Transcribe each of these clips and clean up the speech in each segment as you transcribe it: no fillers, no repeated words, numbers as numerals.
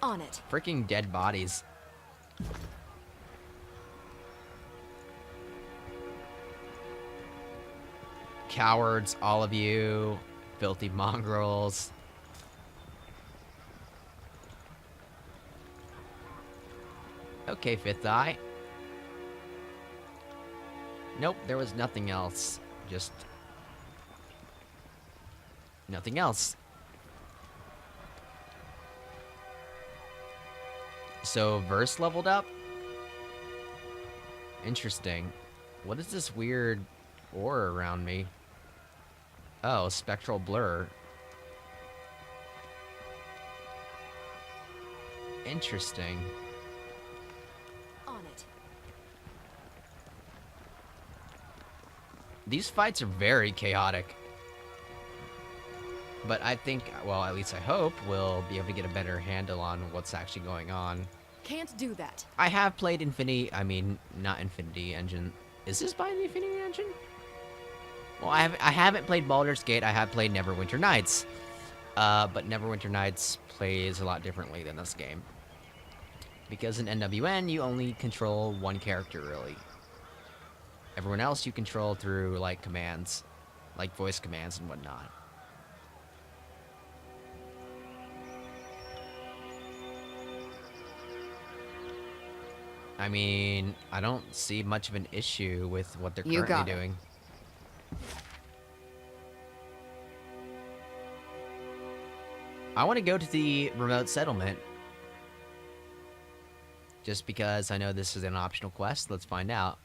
On it. Freaking dead bodies. Cowards, all of you. Filthy mongrels. Okay, Fifth Eye. Nope, there was nothing else. Just... nothing else. So, Verse leveled up? Interesting. What is this weird aura around me? Oh, spectral blur. Interesting. On it. These fights are very chaotic. But I think, well, at least I hope, we'll be able to get a better handle on what's actually going on. Can't do that. I have played not Infinity Engine. Is this by the Infinity Engine? Well, I haven't played Baldur's Gate. I have played Neverwinter Nights. But Neverwinter Nights plays a lot differently than this game. Because in NWN, you only control one character, really. Everyone else you control through, like, commands. Like, voice commands and whatnot. I mean, I don't see much of an issue with what they're currently doing. I want to go to the remote settlement. Just because I know this is an optional quest, let's find out.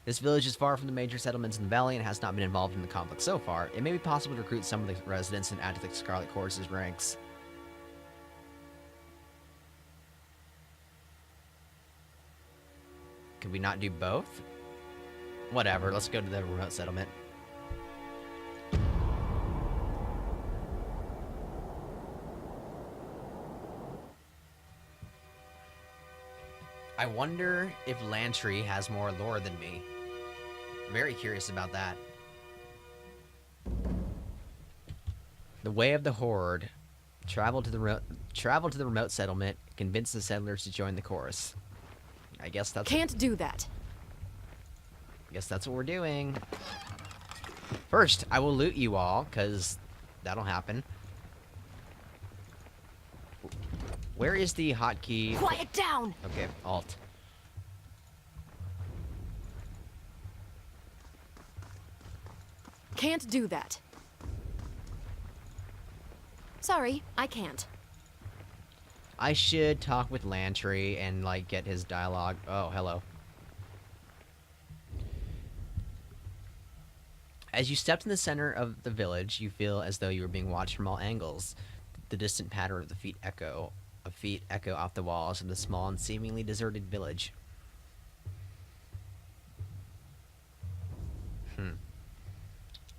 This village is far from the major settlements in the valley and has not been involved in the conflict so far. It may be possible to recruit some of the residents and add to the Scarlet Chorus's ranks. Could we not do both? Whatever, let's go to the remote settlement. I wonder if Lantry has more lore than me. Very curious about that. The Way of the Horde. Travel to the remote settlement. Convince the settlers to join the chorus. I guess that's... Can't do that. I guess that's what we're doing. First, I will loot you all, because that'll happen. Where is the hotkey? Quiet down! Okay, Alt. Can't do that. Sorry, I can't. I should talk with Lantry and, like, get his dialogue. Oh, hello. As you stepped in the center of the village, you feel as though you were being watched from all angles. The distant patter of feet echo off the walls of the small and seemingly deserted village.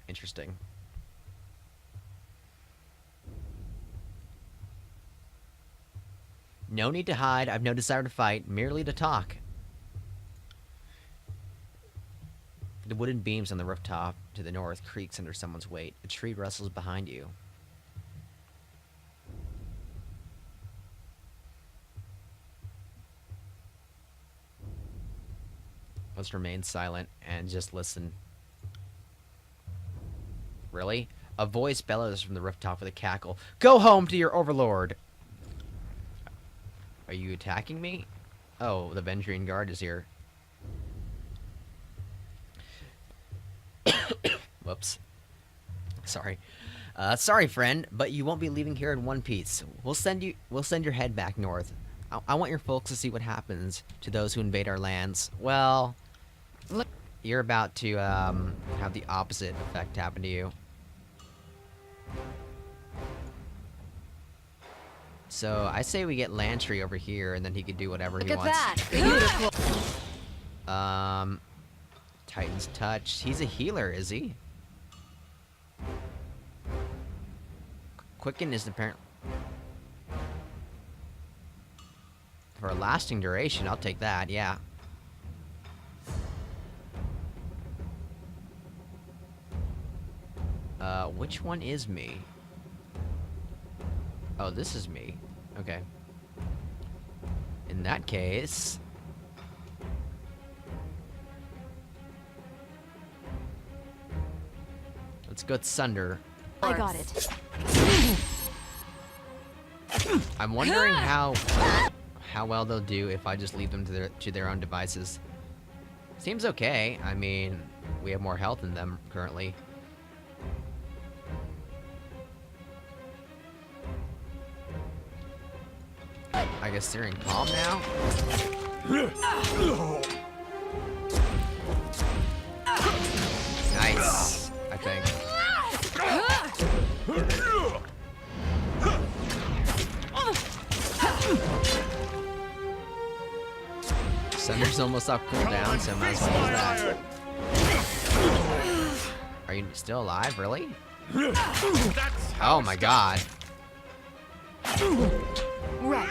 Interesting. No need to hide. I've no desire to fight, merely to talk. The wooden beams on the rooftop to the north creaks under someone's weight. A tree rustles behind you. Let's remain silent and just listen. Really? A voice bellows from the rooftop with a cackle. Go home to your overlord! Are you attacking me? Oh, the Vendrian Guard is here. Whoops. Sorry. Sorry, friend, but you won't be leaving here in one piece. We'll send your head back north. I want your folks to see what happens to those who invade our lands. Well, you're about to have the opposite effect happen to you. So I say we get Lantry over here, and then he could do whatever he wants. Look at that! Beautiful! Titan's Touch. He's a healer, is he? Quicken is apparent. For a lasting duration, I'll take that, yeah. Which one is me? Oh, this is me. Okay. In that case... let's go Sunder. I got it. I'm wondering how well they'll do if I just leave them to their own devices. Seems okay. I mean, we have more health than them currently. I guess they're in calm now. Nice, I think. Sunder's almost off cooldown, so might as well use that. Are you still alive, really? Oh my god. Right.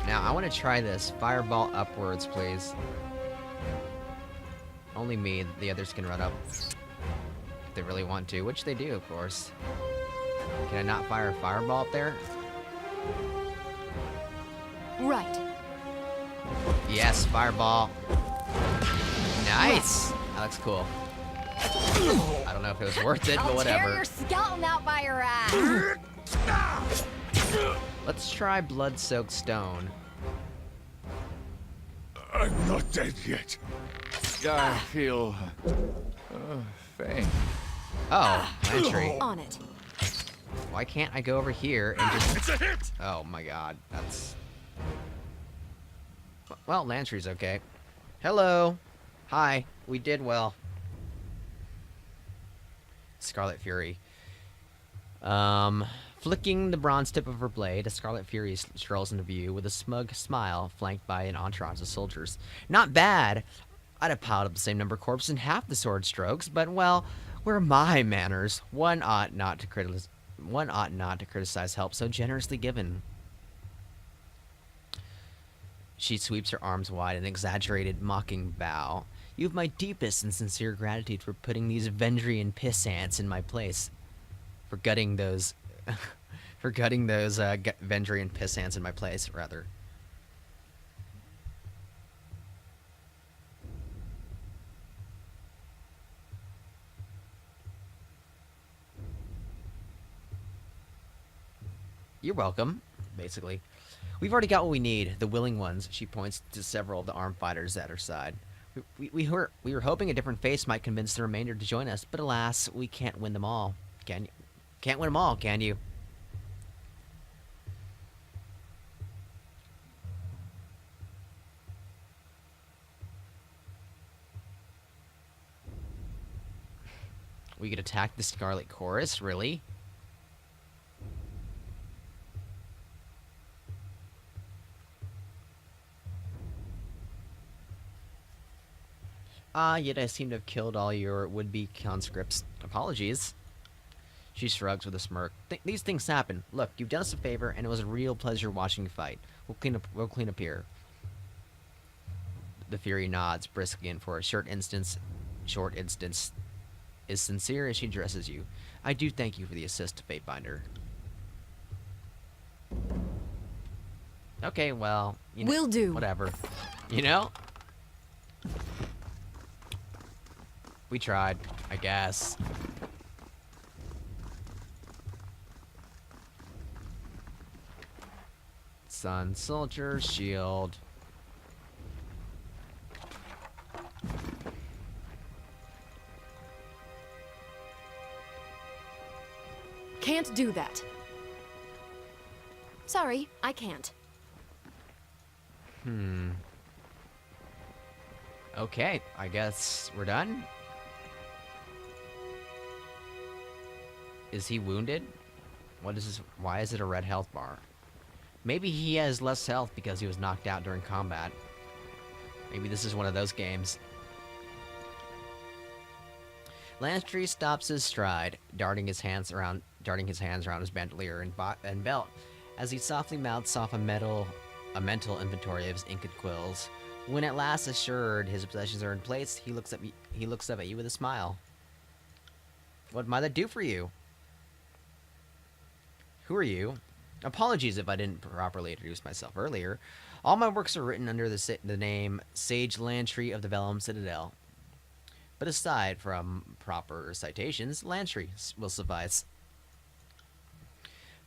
Now, I want to try this. Fireball upwards, please. Only me, the others can run up. If they really want to, which they do, of course. Can I not fire a fireball up there? Right. Yes, fireball. Nice! That looks cool. I don't know if it was worth it, but whatever. I'll tear your skeleton out by your ass. Let's try blood-soaked stone. I'm not dead yet. I feel faint. Oh, Lantry. On it. Why can't I go over here and just... It's a hit! Oh my god, that's... Well, Lantry's okay. Hello. Hi. We did well. Scarlet Fury. Flicking the bronze tip of her blade, a Scarlet Fury strolls into view with a smug smile, flanked by an entourage of soldiers. Not bad. I'd have piled up the same number of corpses in half the sword strokes, but, well, where are my manners? One ought not to criticize help so generously given. She sweeps her arms wide in an exaggerated, mocking bow. You have my deepest and sincere gratitude for putting these Vendrian piss ants in my place. For gutting those... Vendrian piss ants in my place, rather. You're welcome, basically. We've already got what we need, the willing ones. She points to several of the armed fighters at her side. We were hoping a different face might convince the remainder to join us, but alas, we can't win them all. Can you? Can't win them all, can you? We could attack the Scarlet Chorus, really? Yet I seem to have killed all your would-be conscripts. Apologies. She shrugs with a smirk. These things happen. Look, you've done us a favor, and it was a real pleasure watching you fight. We'll clean up here. The Fury nods briskly, and for a short instance, is sincere as she addresses you. I do thank you for the assist, Fatebinder. Okay, well, you know, Will do. Whatever. You know? We tried, I guess. Sun Soldier, shield. Can't do that. Sorry, I can't. Okay, I guess we're done. Is he wounded? What is this? Why is it a red health bar? Maybe he has less health because he was knocked out during combat. Maybe this is one of those games. Lantry stops his stride, darting his hands around his bandolier and belt, as he softly mouths off a mental inventory of his inked quills. When at last assured his possessions are in place, he looks up at you with a smile. What might that do for you? Who are you? Apologies if I didn't properly introduce myself earlier. All my works are written under the name Sage Lantry of the Vellum Citadel. But aside from proper citations, Lantry will suffice.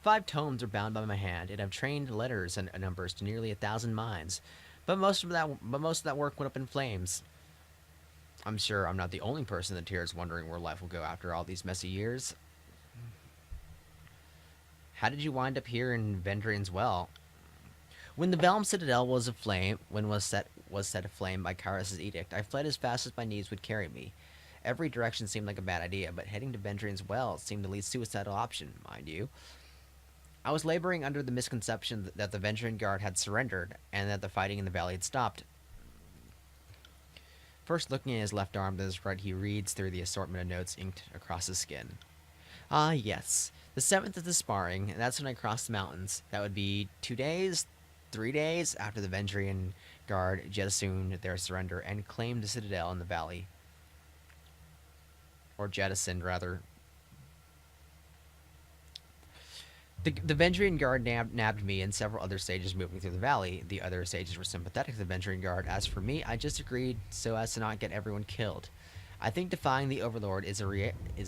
5 tomes are bound by my hand, and I've trained letters and numbers to nearly 1,000 minds. But most of that work went up in flames. I'm sure I'm not the only person that tears wondering where life will go after all these messy years. How did you wind up here in Vendrian's Well? When the Vellum Citadel was aflame, when was set aflame by Kyrus' edict, I fled as fast as my knees would carry me. Every direction seemed like a bad idea, but heading to Vendrian's Well seemed the least suicidal option, mind you. I was laboring under the misconception that the Vendrian Guard had surrendered, and that the fighting in the valley had stopped. First looking at his left arm, then his right, he reads through the assortment of notes inked across his skin. Ah, yes. The 7th is the sparring, and that's when I crossed the mountains. That would be 2 days, 3 days after the Vendrian Guard jettisoned their surrender and claimed the citadel in the valley. Or jettisoned, rather. The Vendrian Guard nabbed me and several other sages moving through the valley. The other sages were sympathetic to the Vendrian Guard. As for me, I just agreed so as to not get everyone killed. I think defying the Overlord is a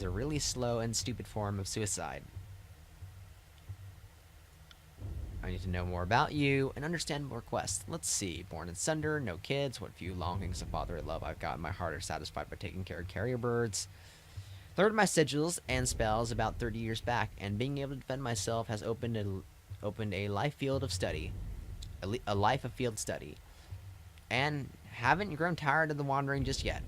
really slow and stupid form of suicide. I need to know more about you and understand more quests. Let's see. Born in Sunder, no kids. What few longings of fatherly love I've got in my heart are satisfied by taking care of carrier birds. Learned my sigils and spells about 30 years back, and being able to defend myself has opened a life field of study. A life of field study. And haven't grown tired of the wandering just yet.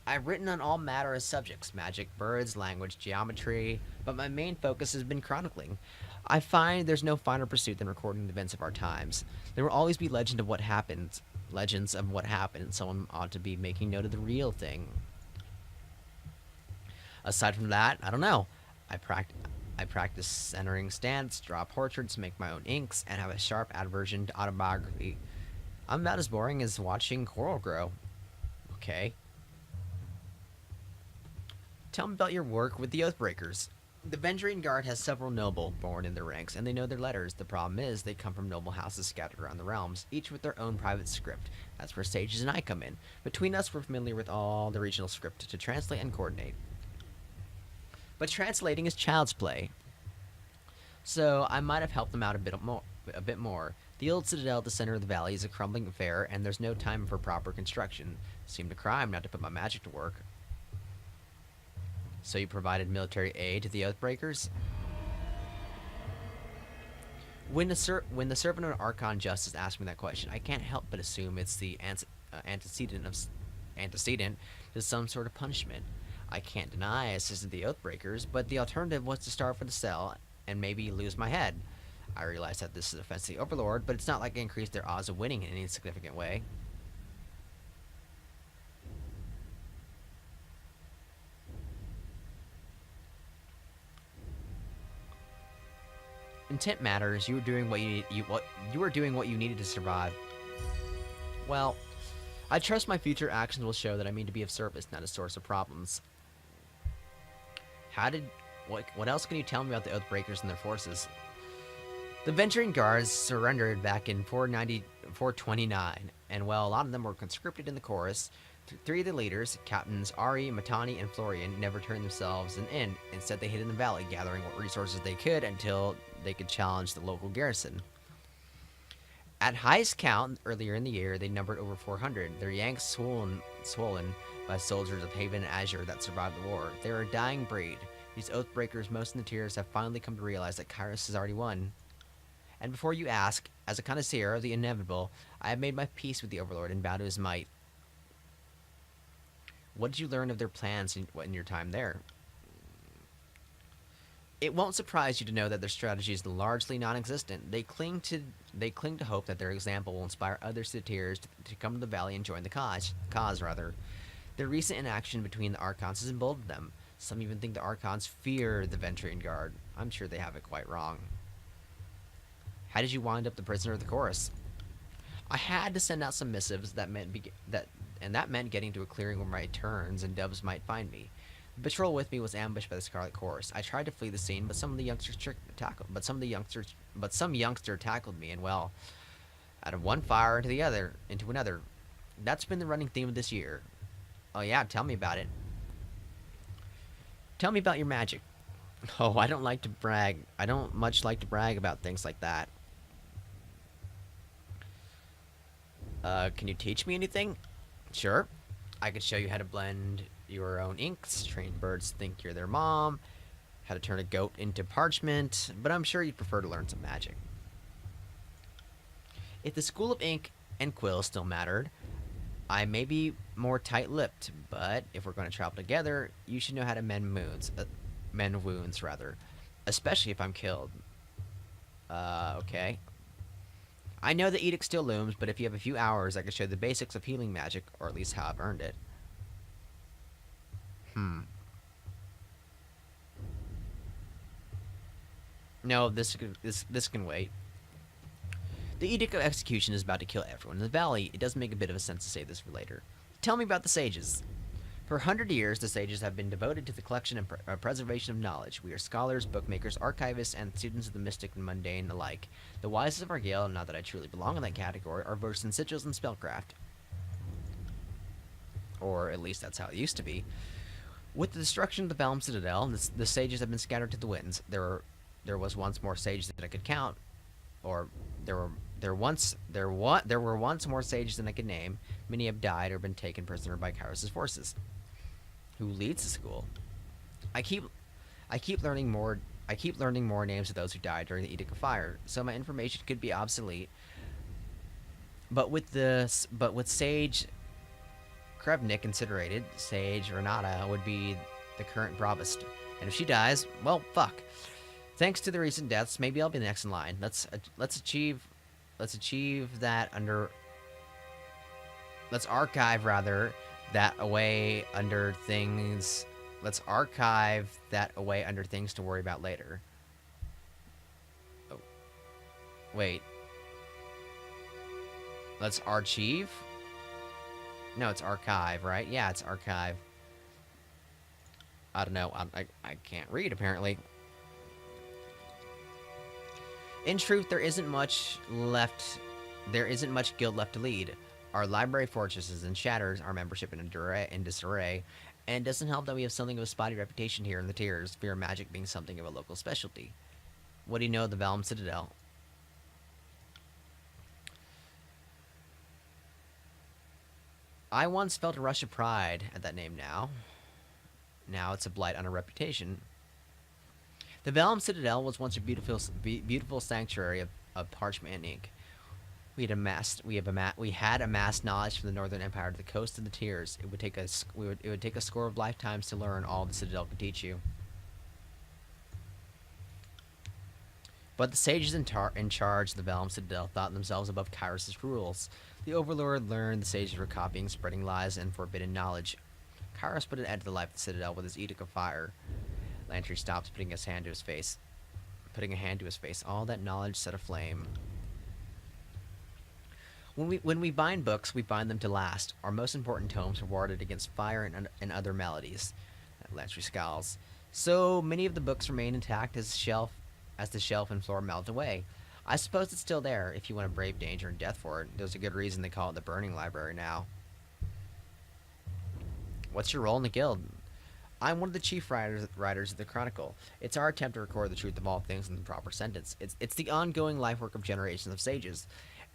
I've written on all matter of subjects, magic, birds, language, geometry, but my main focus has been chronicling. I find there's no finer pursuit than recording the events of our times. There will always be legends of what happened, and someone ought to be making note of the real thing. Aside from that, I don't know. I practice centering stance, draw portraits, make my own inks, and have a sharp aversion to autobiography. I'm about as boring as watching coral grow. Okay. Tell me about your work with the Oathbreakers. The Vendrian Guard has several noble born in their ranks, and they know their letters. The problem is, they come from noble houses scattered around the realms, each with their own private script. That's where sages and I come in. Between us, we're familiar with all the regional script to translate and coordinate. But translating is child's play. So I might have helped them out a bit more. The old citadel at the center of the valley is a crumbling affair, and there's no time for proper construction. Seemed a crime not to put my magic to work. So you provided military aid to the Oathbreakers? When the servant of Archon Justice asked me that question, I can't help but assume it's the antecedent to some sort of punishment. I can't deny I assisted the Oathbreakers, but the alternative was to starve for the cell and maybe lose my head. I realize that this is offense to the Overlord, but it's not like it increased their odds of winning in any significant way. Intent matters. You were doing what you needed to survive. Well, I trust my future actions will show that I mean to be of service, not a source of problems. What else can you tell me about the Oathbreakers and their forces? The Vendrian Guards surrendered back in 429, and while a lot of them were conscripted in the chorus, 3 of the leaders, Captains Ari, Matani, and Florian, never turned themselves in. Instead, they hid in the valley, gathering what resources they could until they could challenge the local garrison. At highest count, earlier in the year, they numbered over 400, their yanks swollen by soldiers of Haven and Azure that survived the war. They are a dying breed. These Oathbreakers, most in the tiers, have finally come to realize that Kyrus has already won. And before you ask, as a connoisseur of the inevitable, I have made my peace with the Overlord and bow to his might. What did you learn of their plans in your time there? It won't surprise you to know that their strategy is largely non-existent. They cling to hope that their example will inspire other citizens to come to the valley and join the cause. Their recent inaction between the Archons has emboldened them. Some even think the Archons fear the Vendrian Guard. I'm sure they have it quite wrong. How did you wind up the prisoner of the chorus? I had to send out some missives that meant getting to a clearing where my turns and doves might find me. The patrol with me was ambushed by the Scarlet Chorus. I tried to flee the scene, but some youngster tackled me, and well, out of one fire into another. That's been the running theme of this year. Oh yeah, tell me about it. Tell me about your magic. Oh, I don't like to brag. I don't much like to brag about things like that. Can you teach me anything? Sure. I could show you how to blend your own inks, train birds to think you're their mom, how to turn a goat into parchment, but I'm sure you'd prefer to learn some magic. If the school of ink and quill still mattered, I may be more tight-lipped, but if we're going to travel together, you should know how to mend wounds, rather, especially if I'm killed. Okay. I know the edict still looms, but if you have a few hours, I can show you the basics of healing magic, or at least how I've earned it. No, this can wait. The Edict of Execution is about to kill everyone in the valley. It does make a bit of a sense to save this for later. Tell me about the sages. For 100 years, the sages have been devoted to the collection and preservation of knowledge. We are scholars, bookmakers, archivists, and students of the mystic and mundane alike. The wisest of our guild, not that I truly belong in that category, are versed in sigils and spellcraft. Or at least that's how it used to be. With the destruction of the Valm Citadel, the sages have been scattered to the winds. There was once more sages than I could count, or there were once more sages than I could name. Many have died or been taken prisoner by Kairos' forces. Who leads the school? I keep learning more names of those who died during the Edict of Fire, so my information could be obsolete. But with Sage Krebnik considerated, Sage Renata would be the current Bravest. And if she dies, well, fuck. Thanks to the recent deaths, maybe I'll be the next in line. Let's archive rather that away under things. Let's archive that away under things to worry about later. Oh. Wait. Let's archive? No, it's archive, right? Yeah, it's archive. I don't know. I can't read, apparently. In truth, there isn't much guild left to lead. Our library fortresses and shatters our membership in disarray, and it doesn't help that we have something of a spotty reputation here in the tiers, fear magic being something of a local specialty. What do you know of the Valm Citadel? I once felt a rush of pride at that name now. Now it's a blight on our reputation. The Valm Citadel was once a beautiful sanctuary of parchment and ink. We had amassed knowledge from the Northern Empire to the coast of the Tiers. It would take a score of lifetimes to learn all the Citadel could teach you. But the sages in charge of the Valm Citadel thought themselves above Kairos' rules. The Overlord learned the sages were copying, spreading lies, and forbidden knowledge. Kairos put an end to the life of the Citadel with his Edict of Fire. Lantry stopped, putting a hand to his face. All that knowledge set aflame. When we bind books, we bind them to last. Our most important tomes are warded against fire and other maladies. Lantry scowls. So many of the books remain intact as the shelf and floor melt away. I suppose it's still there if you want to brave danger and death for it. There's a good reason they call it the Burning Library now. What's your role in the guild? I'm one of the chief writers of the Chronicle. It's our attempt to record the truth of all things in the proper sentence. It's the ongoing life work of generations of sages.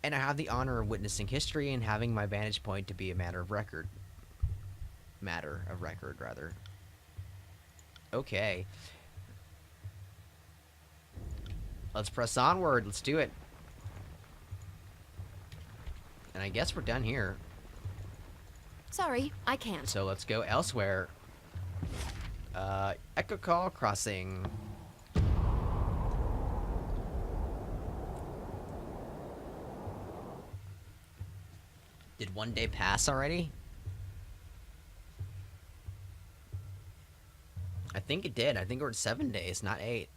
And I have the honor of witnessing history and having my vantage point to be a matter of record, rather. Okay. Let's press onward. Let's do it. And I guess we're done here. Sorry, I can't. So let's go elsewhere. Echo Call Crossing. Did one day pass already? I think it did. I think we're at 7 days, not 8.